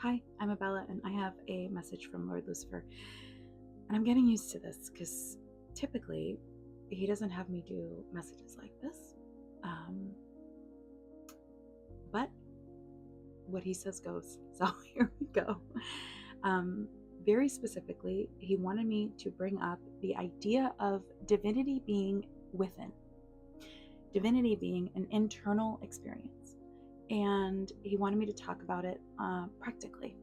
Hi, I'm Abella, and I have a message from Lord Lucifer. And I'm getting used to this because typically he doesn't have me do messages like this. Um, but what he says goes. So here we go. Um, Very specifically, he wanted me to bring up the idea of divinity being within, divinity being an internal experience. And he wanted me to talk about it practically.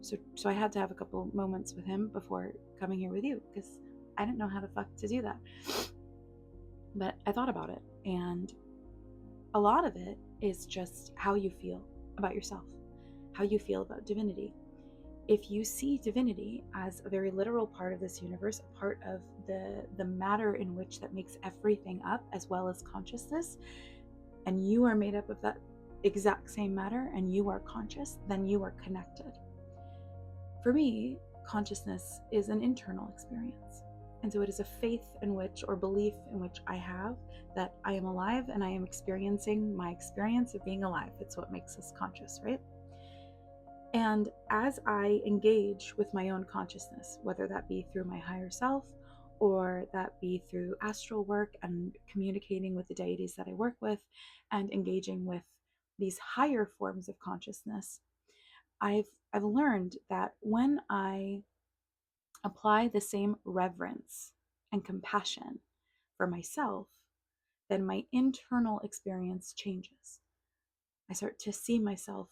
So I had to have a couple moments with him before coming here with you because I didn't know how the fuck to do that. But I thought about it, and a lot of it is just how you feel about yourself, how you feel about divinity. If you see divinity as a very literal part of this universe, a part of the matter in which that makes everything up, as well as consciousness, and you are made up of that exact same matter and you are conscious, then you are connected. For me, consciousness is an internal experience. And so it is a faith in which, or belief in which I have that I am alive and I am experiencing my experience of being alive. It's what makes us conscious, right? And as I engage with my own consciousness, whether that be through my higher self or that be through astral work and communicating with the deities that I work with and engaging with these higher forms of consciousness, I've learned that when I apply the same reverence and compassion for myself, then my internal experience changes. I start to see myself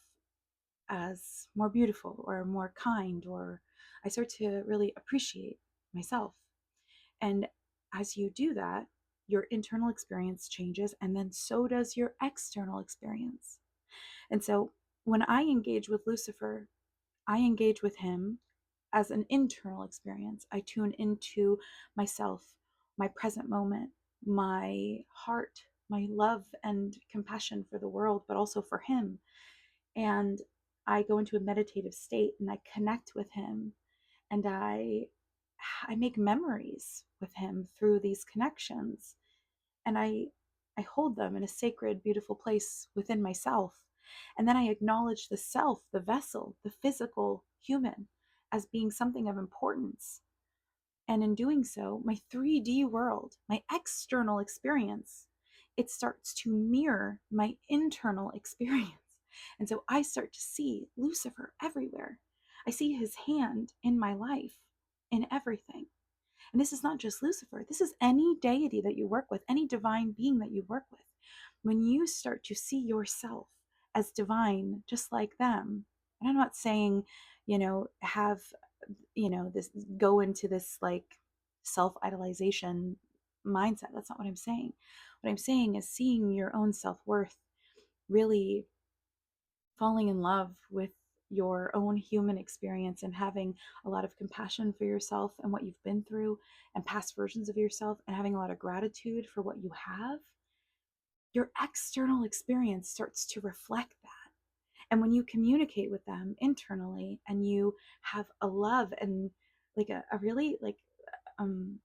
as more beautiful or more kind, or I start to really appreciate myself. And as you do that, your internal experience changes, and then so does your external experience. And so when I engage with Lucifer, I engage with him as an internal experience. I tune into myself, my present moment, my heart, my love and compassion for the world, but also for him. And I go into a meditative state and I connect with him, and I make memories with him through these connections, and I hold them in a sacred, beautiful place within myself. And then I acknowledge the self, the vessel, the physical human as being something of importance. And in doing so, my 3D world, my external experience, it starts to mirror my internal experience. And so I start to see Lucifer everywhere. I see his hand in my life, in everything. And this is not just Lucifer, this is any deity that you work with, any divine being that you work with. When you start to see yourself as divine, just like them, and I'm not saying, have, this, go into this like self-idolization mindset. That's not what I'm saying. What I'm saying is seeing your own self-worth, really falling in love with your own human experience and having a lot of compassion for yourself and what you've been through and past versions of yourself, and having a lot of gratitude for what you have, your external experience starts to reflect that. And when you communicate with them internally and you have a love and like a really like um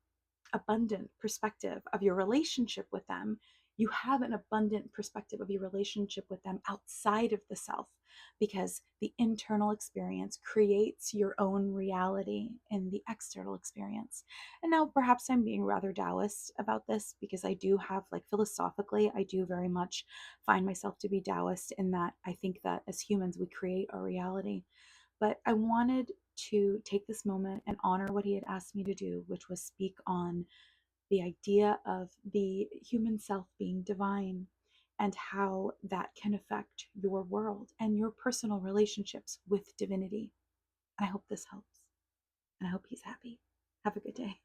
abundant perspective of your relationship with them, you have an abundant perspective of your relationship with them outside of the self, because the internal experience creates your own reality in the external experience. And now perhaps I'm being rather Taoist about this, because I do have, like, philosophically, I do very much find myself to be Taoist in that I think that as humans we create our reality. But I wanted to take this moment and honor what he had asked me to do, which was speak on the idea of the human self being divine and how that can affect your world and your personal relationships with divinity. And I hope this helps. And I hope he's happy. Have a good day.